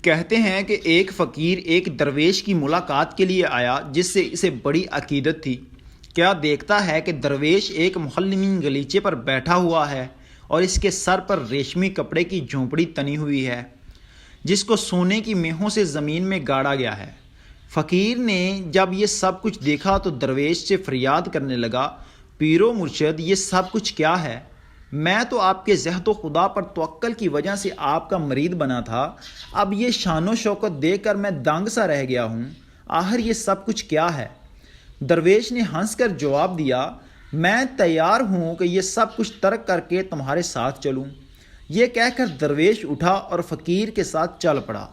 کہتے ہیں کہ ایک فقیر ایک درویش کی ملاقات کے لیے آیا جس سے اسے بڑی عقیدت تھی۔ کیا دیکھتا ہے کہ درویش ایک محلمین گلیچے پر بیٹھا ہوا ہے اور اس کے سر پر ریشمی کپڑے کی جھونپڑی تنی ہوئی ہے جس کو سونے کی میخوں سے زمین میں گاڑا گیا ہے۔ فقیر نے جب یہ سب کچھ دیکھا تو درویش سے فریاد کرنے لگا، پیرو مرشد، یہ سب کچھ کیا ہے؟ میں تو آپ کے زہد و خدا پر توکل کی وجہ سے آپ کا مرید بنا تھا، اب یہ شان و شوکت دیکھ کر میں دنگ سا رہ گیا ہوں۔ آخر یہ سب کچھ کیا ہے؟ درویش نے ہنس کر جواب دیا، میں تیار ہوں کہ یہ سب کچھ ترک کر کے تمہارے ساتھ چلوں۔ یہ کہہ کر درویش اٹھا اور فقیر کے ساتھ چل پڑا۔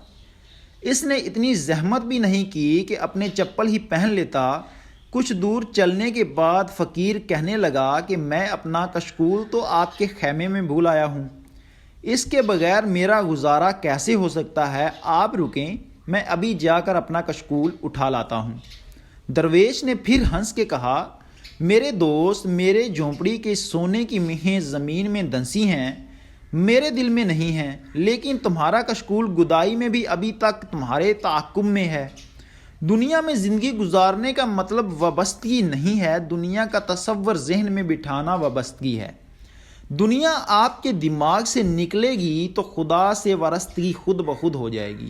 اس نے اتنی زحمت بھی نہیں کی کہ اپنے چپل ہی پہن لیتا۔ کچھ دور چلنے کے بعد فقیر کہنے لگا کہ میں اپنا کشکول تو آپ کے خیمے میں بھول آیا ہوں، اس کے بغیر میرا گزارا کیسے ہو سکتا ہے؟ آپ رکیں، میں ابھی جا کر اپنا کشکول اٹھا لاتا ہوں۔ درویش نے پھر ہنس کے کہا، میرے دوست، میرے جھونپڑی کے سونے کی میخیں زمین میں دنسی ہیں، میرے دل میں نہیں ہیں، لیکن تمہارا کشکول گدائی میں بھی ابھی تک تمہارے تعاقب میں ہے۔ دنیا میں زندگی گزارنے کا مطلب وابستگی نہیں ہے، دنیا کا تصور ذہن میں بٹھانا وابستگی ہے۔ دنیا آپ کے دماغ سے نکلے گی تو خدا سے وابستگی خود بخود ہو جائے گی۔